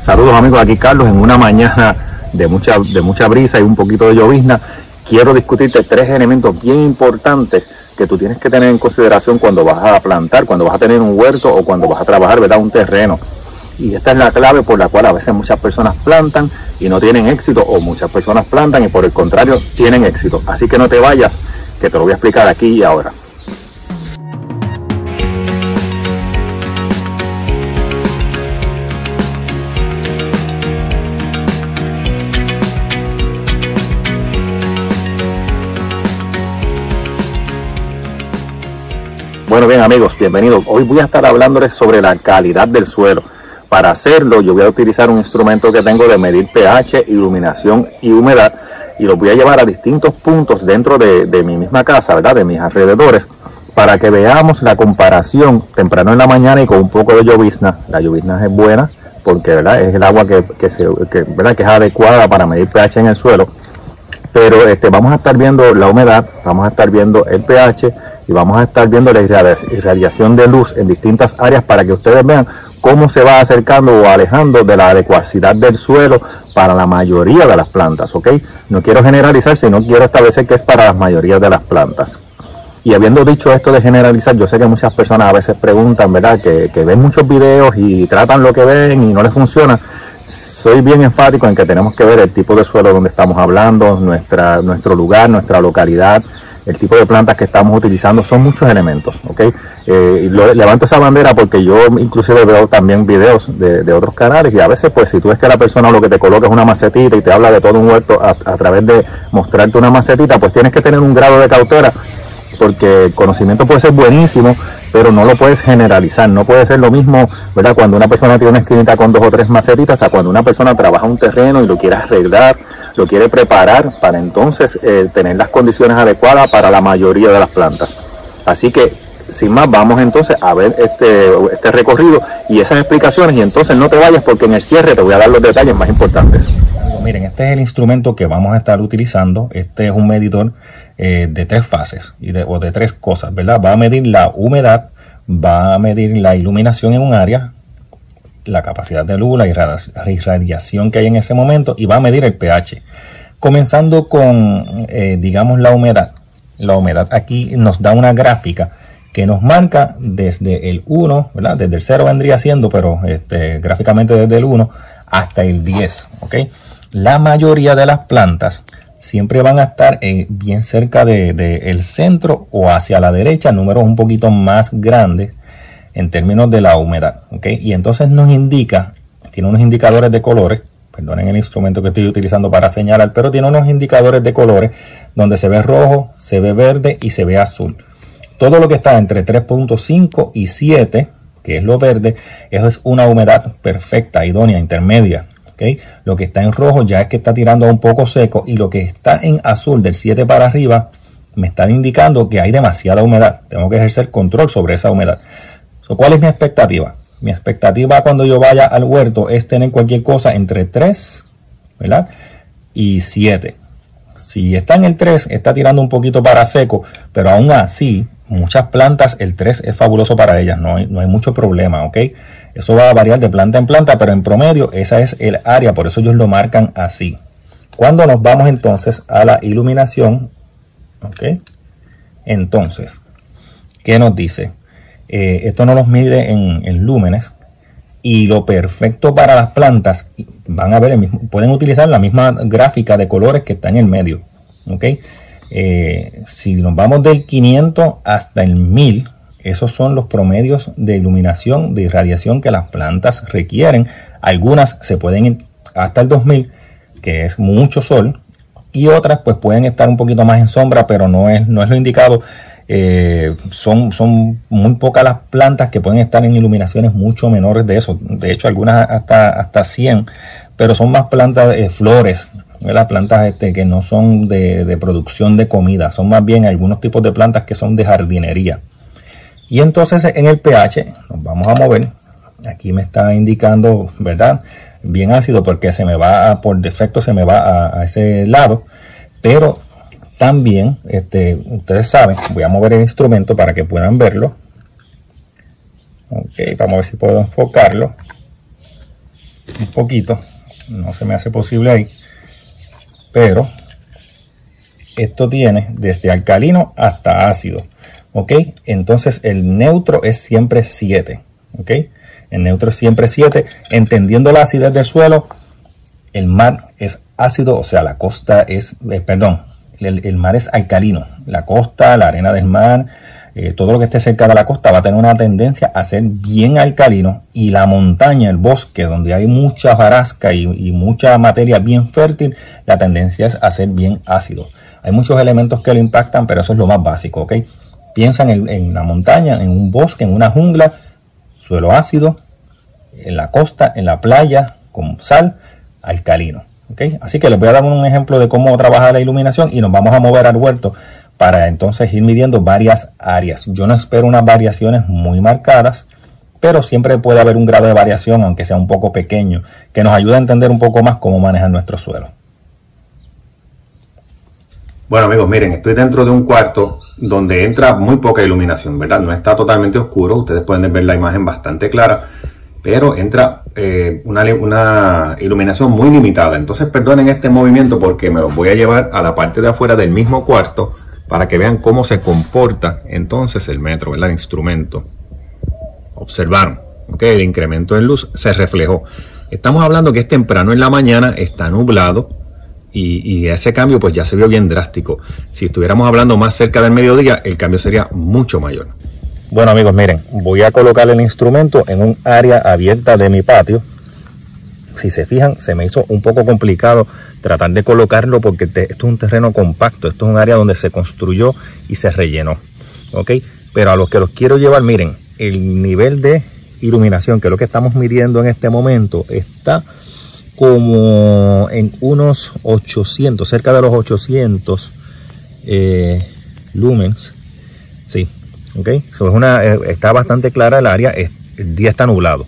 Saludos amigos, aquí Carlos en una mañana de mucha brisa y un poquito de llovizna. Quiero discutirte 3 elementos bien importantes que tú tienes que tener en consideración cuando vas a plantar, cuando vas a tener un huerto o cuando vas a trabajar, ¿verdad?, un terreno. Y esta es la clave por la cual a veces muchas personas plantan y no tienen éxito, o muchas personas plantan y por el contrario tienen éxito. Así que no te vayas, que te lo voy a explicar aquí y ahora. Bueno, bien amigos, bienvenidos. Hoy voy a estar hablándoles sobre la calidad del suelo. Para hacerlo, yo voy a utilizar un instrumento que tengo de medir pH, iluminación y humedad, y los voy a llevar a distintos puntos dentro de mi misma casa, ¿verdad?, de mis alrededores, para que veamos la comparación temprano en la mañana y con un poco de llovizna. La llovizna es buena porque, ¿verdad?, es el agua que es adecuada para medir pH en el suelo. Pero vamos a estar viendo la humedad, vamos a estar viendo el pH y vamos a estar viendo la irradiación de luz en distintas áreas para que ustedes vean cómo se va acercando o alejando de la adecuacidad del suelo para la mayoría de las plantas, ¿ok? No quiero generalizar, sino quiero establecer que es para la mayoría de las plantas. Y habiendo dicho esto de generalizar, yo sé que muchas personas a veces preguntan, ¿verdad?, que ven muchos videos y tratan lo que ven y no les funciona. Soy bien enfático en que tenemos que ver el tipo de suelo donde estamos hablando, nuestro lugar, nuestra localidad, el tipo de plantas que estamos utilizando. Son muchos elementos, ¿ok? Levanto esa bandera porque yo inclusive veo también videos de otros canales, y a veces pues si tú ves que la persona lo que te coloca es una macetita y te habla de todo un huerto a través de mostrarte una macetita, pues tienes que tener un grado de cautela, porque el conocimiento puede ser buenísimo, pero no lo puedes generalizar. No puede ser lo mismo, ¿verdad?, cuando una persona tiene una esquinita con 2 o 3 macetitas, a cuando una persona trabaja un terreno y lo quiere arreglar, lo quiere preparar para entonces tener las condiciones adecuadas para la mayoría de las plantas. Así que, sin más, vamos entonces a ver este recorrido y esas explicaciones, y entonces no te vayas porque en el cierre te voy a dar los detalles más importantes. Miren, este es el instrumento que vamos a estar utilizando. Este es un medidor de 3 fases o de 3 cosas, ¿verdad? Va a medir la humedad, va a medir la iluminación en un área, la capacidad de luz, la irradiación que hay en ese momento, y va a medir el pH. Comenzando con, digamos, la humedad. La humedad aquí nos da una gráfica que nos marca desde el 1, ¿verdad? Desde el 0 vendría siendo, pero gráficamente desde el 1 hasta el 10, ¿ok? La mayoría de las plantas siempre van a estar bien cerca del centro o hacia la derecha, números un poquito más grandes en términos de la humedad, ¿ok? Y entonces nos indica, tiene unos indicadores de colores, perdonen el instrumento que estoy utilizando para señalar, pero tiene unos indicadores de colores donde se ve rojo, se ve verde y se ve azul. Todo lo que está entre 3.5 y 7, que es lo verde, eso es una humedad perfecta, idónea, intermedia. ¿Okay? Lo que está en rojo ya es que está tirando un poco seco, y lo que está en azul del 7 para arriba me está indicando que hay demasiada humedad. Tengo que ejercer control sobre esa humedad. ¿Cuál es mi expectativa? Mi expectativa cuando yo vaya al huerto es tener cualquier cosa entre 3, ¿verdad?, y 7. Si está en el 3, está tirando un poquito para seco, pero aún así, muchas plantas, el 3 es fabuloso para ellas, no hay mucho problema, ¿ok? Eso va a variar de planta en planta, pero en promedio esa es el área, por eso ellos lo marcan así. Cuando nos vamos entonces a la iluminación, ¿ok? Entonces, ¿qué nos dice? Esto no los mide en lúmenes, y lo perfecto para las plantas, van a ver pueden utilizar la misma gráfica de colores que está en el medio, ¿ok? Si nos vamos del 500 hasta el 1000, esos son los promedios de iluminación, de irradiación que las plantas requieren. Algunas se pueden ir hasta el 2000, que es mucho sol, y otras pues pueden estar un poquito más en sombra, pero no es lo indicado. Son muy pocas las plantas que pueden estar en iluminaciones mucho menores de eso. De hecho, algunas hasta 100, pero son más plantas de flores, las plantas que no son de producción de comida, son más bien algunos tipos de plantas que son de jardinería. Y entonces en el pH nos vamos a mover. Aquí me está indicando, ¿verdad?, bien ácido, porque se me va por defecto se me va a ese lado, pero también ustedes saben, voy a mover el instrumento para que puedan verlo. Ok, vamos a ver si puedo enfocarlo. un poquito, no se me hace posible ahí, pero esto tiene desde alcalino hasta ácido, ¿ok? Entonces el neutro es siempre 7, ¿ok? El neutro es siempre 7, entendiendo la acidez del suelo. El mar es ácido, o sea, la costa es, el mar es alcalino. La costa, la arena del mar, todo lo que esté cerca de la costa va a tener una tendencia a ser bien alcalino, y la montaña, el bosque, donde hay mucha hojarasca y mucha materia bien fértil, la tendencia es a ser bien ácido. Hay muchos elementos que lo impactan, pero eso es lo más básico, ¿ok? Piensan en la montaña, en un bosque, en una jungla, suelo ácido, en la costa, en la playa, con sal, alcalino, ¿ok? Así que les voy a dar un ejemplo de cómo trabaja la iluminación y nos vamos a mover al huerto para entonces ir midiendo varias áreas. Yo no espero unas variaciones muy marcadas, pero siempre puede haber un grado de variación, aunque sea un poco pequeño, que nos ayude a entender un poco más cómo manejar nuestro suelo. Bueno amigos, miren, estoy dentro de un cuarto donde entra muy poca iluminación, ¿verdad? No está totalmente oscuro, ustedes pueden ver la imagen bastante clara, pero entra una iluminación muy limitada. Entonces perdonen este movimiento porque me los voy a llevar a la parte de afuera del mismo cuarto para que vean cómo se comporta entonces el metro, ¿verdad? El instrumento. Observaron, ¿ok? El incremento en luz se reflejó. Estamos hablando que es temprano en la mañana, está nublado. Y ese cambio pues ya se vio bien drástico. Si estuviéramos hablando más cerca del mediodía, el cambio sería mucho mayor. Bueno amigos, miren, voy a colocar el instrumento en un área abierta de mi patio. Si se fijan, se me hizo un poco complicado tratar de colocarlo porque esto es un terreno compacto. Esto es un área donde se construyó y se rellenó, ¿ok? Pero a los que los quiero llevar, miren, el nivel de iluminación, que es lo que estamos midiendo en este momento, está como en unos 800, cerca de los 800 lumens. Sí, ok. Está bastante clara el área. El día está nublado.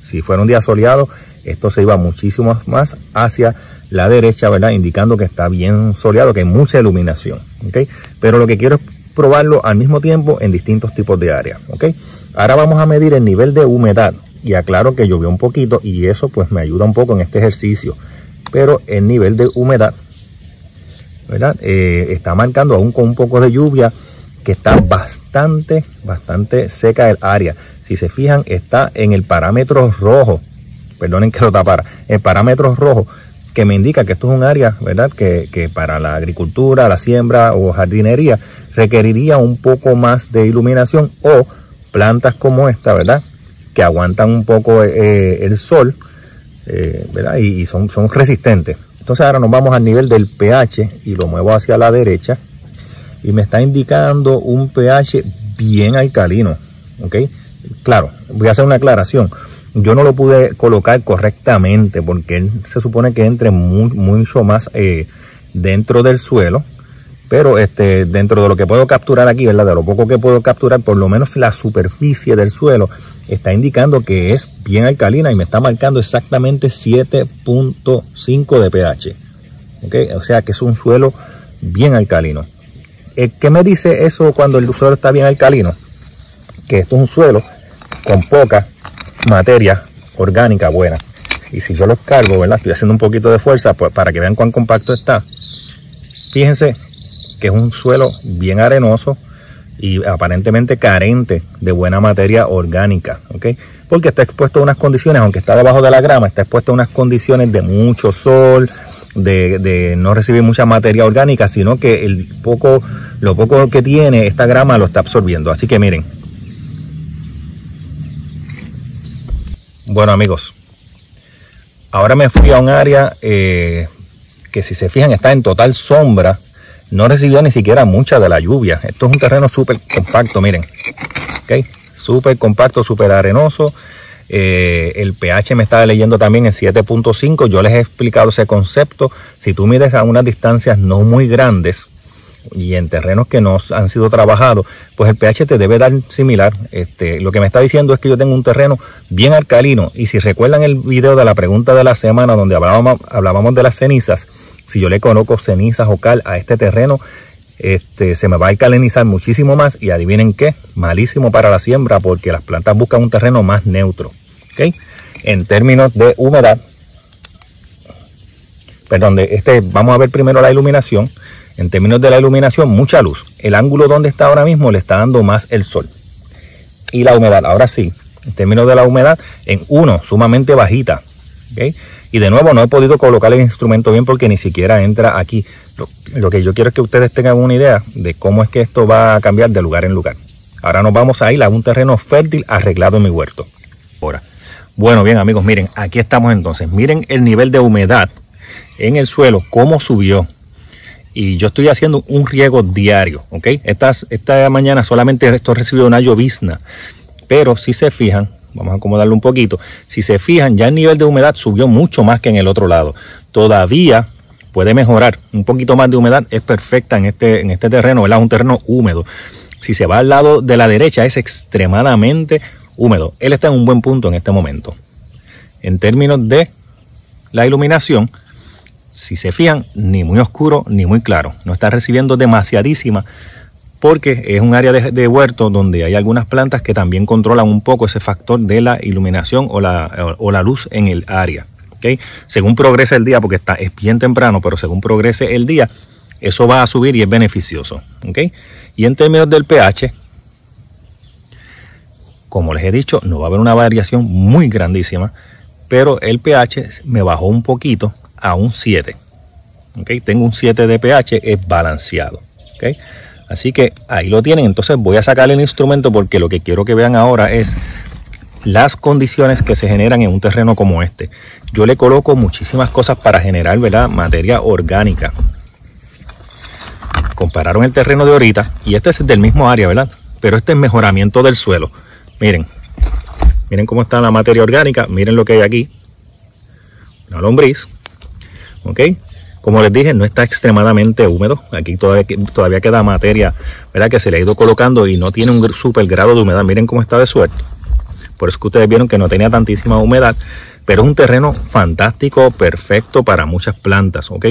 Si fuera un día soleado, esto se iba muchísimo más hacia la derecha, ¿verdad? Indicando que está bien soleado, que hay mucha iluminación, ok. Pero lo que quiero es probarlo al mismo tiempo en distintos tipos de áreas, ok. Ahora vamos a medir el nivel de humedad. Y aclaro que llovió un poquito y eso pues me ayuda un poco en este ejercicio. Pero el nivel de humedad, ¿verdad? Está marcando aún con un poco de lluvia que está bastante seca el área. Si se fijan, está en el parámetro rojo. Perdonen que lo tapara. El parámetro rojo que me indica que esto es un área, ¿verdad? Que para la agricultura, la siembra o jardinería requeriría un poco más de iluminación, o plantas como esta, ¿verdad? Que aguantan un poco el sol, ¿verdad? Y son resistentes. Entonces ahora nos vamos al nivel del pH y lo muevo hacia la derecha y me está indicando un pH bien alcalino, ¿ok? Claro, voy a hacer una aclaración. Yo no lo pude colocar correctamente porque él se supone que entre mucho más dentro del suelo. Pero dentro de lo que puedo capturar aquí, ¿verdad? De lo poco que puedo capturar, por lo menos la superficie del suelo está indicando que es bien alcalina y me está marcando exactamente 7.5 de pH. ¿Okay? O sea que es un suelo bien alcalino. ¿Qué me dice eso cuando el suelo está bien alcalino? Que esto es un suelo con poca materia orgánica buena. Y si yo los cargo, ¿verdad? Estoy haciendo un poquito de fuerza pues, para que vean cuán compacto está. Fíjense que es un suelo bien arenoso y aparentemente carente de buena materia orgánica, ¿ok? Porque está expuesto a unas condiciones, aunque está debajo de la grama, está expuesto a unas condiciones de mucho sol, de no recibir mucha materia orgánica, sino que lo poco que tiene esta grama lo está absorbiendo. Así que miren. Bueno amigos, ahora me fui a un área que si se fijan está en total sombra. No recibió ni siquiera mucha de la lluvia. Esto es un terreno súper compacto, miren. ¿Okay? Súper compacto, súper arenoso. El pH me estaba leyendo también en 7.5. Yo les he explicado ese concepto. Si tú mides a unas distancias no muy grandes y en terrenos que no han sido trabajados, pues el pH te debe dar similar. Lo que me está diciendo es que yo tengo un terreno bien alcalino. Y si recuerdan el video de la pregunta de la semana donde hablábamos de las cenizas, si yo le coloco cenizas o cal a este terreno, se me va a alcalinizar muchísimo más. Y adivinen qué, malísimo para la siembra porque las plantas buscan un terreno más neutro. ¿Okay? En términos de humedad, perdón, vamos a ver primero la iluminación. En términos de la iluminación, mucha luz. El ángulo donde está ahora mismo le está dando más el sol. Y la humedad, ahora sí, en términos de la humedad, en 1, sumamente bajita. ¿Okay? Y de nuevo no he podido colocar el instrumento bien porque ni siquiera entra aquí. Lo que yo quiero es que ustedes tengan una idea de cómo es que esto va a cambiar de lugar en lugar. Ahora nos vamos a ir a un terreno fértil arreglado en mi huerto. Ahora, bueno, bien amigos, miren, aquí estamos entonces. Miren el nivel de humedad en el suelo, cómo subió. Y yo estoy haciendo un riego diario, ¿ok? Esta mañana solamente esto recibió una llovizna. Pero si se fijan, vamos a acomodarlo un poquito. Si se fijan, ya el nivel de humedad subió mucho más que en el otro lado. Todavía puede mejorar. Un poquito más de humedad es perfecta en este terreno, ¿verdad? Un terreno húmedo. Si se va al lado de la derecha es extremadamente húmedo. Él está en un buen punto en este momento. En términos de la iluminación, si se fijan, ni muy oscuro ni muy claro. No está recibiendo demasiadísima porque es un área de huerto donde hay algunas plantas que también controlan un poco ese factor de la iluminación o la luz en el área. ¿Okay? Según progrese el día, porque es bien temprano, pero según progrese el día, eso va a subir y es beneficioso. ¿Okay? Y en términos del pH, como les he dicho, no va a haber una variación muy grandísima, pero el pH me bajó un poquito a un 7. ¿Okay? Tengo un 7 de pH, es balanceado. ¿Okay? Así que ahí lo tienen. Entonces voy a sacar el instrumento porque lo que quiero que vean ahora es las condiciones que se generan en un terreno como este. Yo le coloco muchísimas cosas para generar, ¿verdad?, materia orgánica. Compararon el terreno de ahorita y este es del mismo área, ¿verdad? Pero este es mejoramiento del suelo. Miren cómo está la materia orgánica. Miren lo que hay aquí. Una lombriz. ¿Ok? Como les dije, no está extremadamente húmedo. Aquí todavía queda materia, ¿verdad?, que se le ha ido colocando y no tiene un super grado de humedad. Miren cómo está de suerte. Por eso que ustedes vieron que no tenía tantísima humedad. Pero es un terreno fantástico, perfecto para muchas plantas. ¿Ok?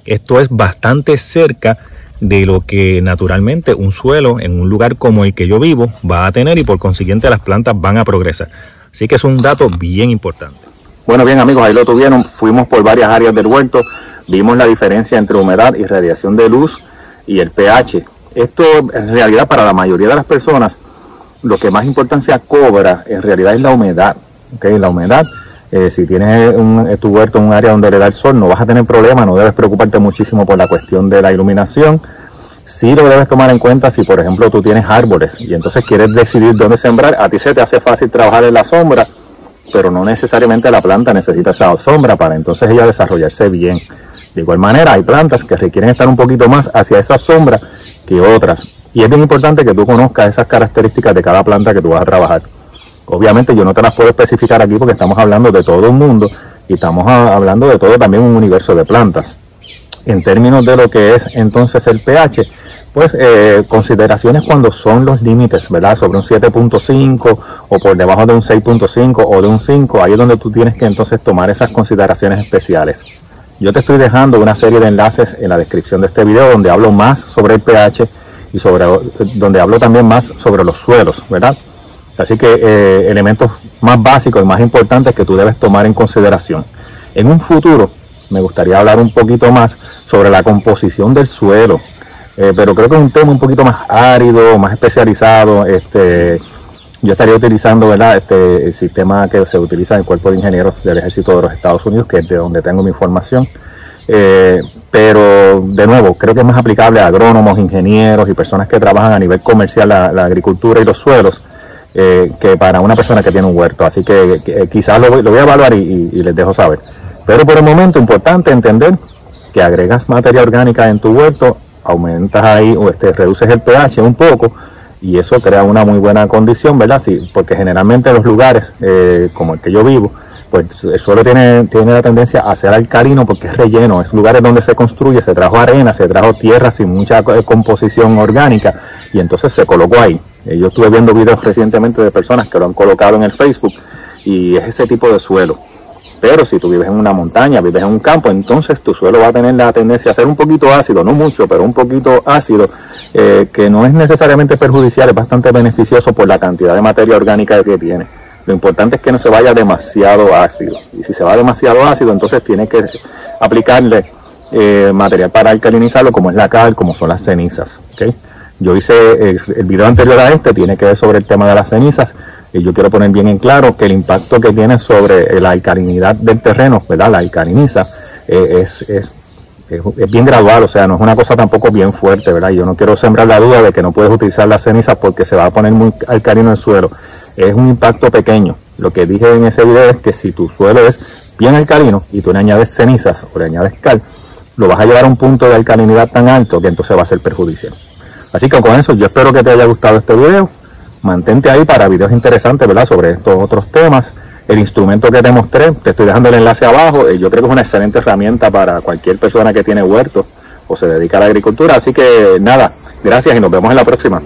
Esto es bastante cerca de lo que naturalmente un suelo en un lugar como el que yo vivo va a tener y por consiguiente las plantas van a progresar. Así que es un dato bien importante. Bueno, bien amigos, ahí lo tuvieron. Fuimos por varias áreas del huerto, vimos la diferencia entre humedad y radiación de luz y el pH. Esto en realidad para la mayoría de las personas lo que más importancia cobra en realidad es la humedad. ¿Okay? La humedad, si tienes tu huerto en un área donde le da el sol, no vas a tener problema, no debes preocuparte muchísimo por la cuestión de la iluminación. Sí lo debes tomar en cuenta si por ejemplo tú tienes árboles y entonces quieres decidir dónde sembrar. A ti se te hace fácil trabajar en la sombra, pero no necesariamente la planta necesita esa sombra para entonces ella desarrollarse bien. De igual manera hay plantas que requieren estar un poquito más hacia esa sombra que otras. Y es bien importante que tú conozcas esas características de cada planta que tú vas a trabajar. Obviamente yo no te las puedo especificar aquí porque estamos hablando de todo un mundo y estamos hablando de todo también un universo de plantas. En términos de lo que es entonces el pH, pues consideraciones cuando son los límites, ¿verdad? Sobre un 7.5 o por debajo de un 6.5 o de un 5, ahí es donde tú tienes que entonces tomar esas consideraciones especiales. Yo te estoy dejando una serie de enlaces en la descripción de este video donde hablo más sobre el pH y donde hablo también más sobre los suelos, ¿verdad? Así que elementos más básicos y más importantes que tú debes tomar en consideración. En un futuro me gustaría hablar un poquito más sobre la composición del suelo, pero creo que es un tema un poquito más árido, más especializado. Yo estaría utilizando, ¿verdad?, el sistema que se utiliza en el Cuerpo de Ingenieros del Ejército de los Estados Unidos, que es de donde tengo mi formación. Pero de nuevo, creo que es más aplicable a agrónomos, ingenieros y personas que trabajan a nivel comercial la agricultura y los suelos, que para una persona que tiene un huerto. Así que quizás lo voy a evaluar y les dejo saber. Pero por el momento, importante entender que agregas materia orgánica en tu huerto, aumentas ahí o reduces el pH un poco y eso crea una muy buena condición, ¿verdad? Sí, porque generalmente los lugares como el que yo vivo, pues el suelo tiene la tendencia a ser alcalino porque es relleno, es lugares donde se construye, se trajo arena, se trajo tierra sin mucha composición orgánica y entonces se colocó ahí. Yo estuve viendo videos recientemente de personas que lo han colocado en el Facebook y es ese tipo de suelo. Pero si tú vives en una montaña, vives en un campo, entonces tu suelo va a tener la tendencia a ser un poquito ácido, no mucho, pero un poquito ácido, que no es necesariamente perjudicial, es bastante beneficioso por la cantidad de materia orgánica que tiene. Lo importante es que no se vaya demasiado ácido. Y si se va demasiado ácido, entonces tiene que aplicarle material para alcalinizarlo, como es la cal, como son las cenizas. ¿Okay? Yo hice el video anterior a este, tiene que ver sobre el tema de las cenizas. Y yo quiero poner bien en claro que el impacto que tiene sobre la alcalinidad del terreno, ¿verdad? La alcaliniza, es bien gradual, o sea, no es una cosa tampoco bien fuerte, ¿verdad? Yo no quiero sembrar la duda de que no puedes utilizar las cenizas porque se va a poner muy alcalino el suelo. Es un impacto pequeño. Lo que dije en ese video es que si tu suelo es bien alcalino y tú le añades cenizas o le añades cal, lo vas a llevar a un punto de alcalinidad tan alto que entonces va a ser perjudicial. Así que con eso yo espero que te haya gustado este video. Mantente ahí para videos interesantes, ¿verdad? Sobre estos otros temas. El instrumento que te mostré, te estoy dejando el enlace abajo. Yo creo que es una excelente herramienta para cualquier persona que tiene huertos o se dedica a la agricultura. Así que nada, gracias y nos vemos en la próxima.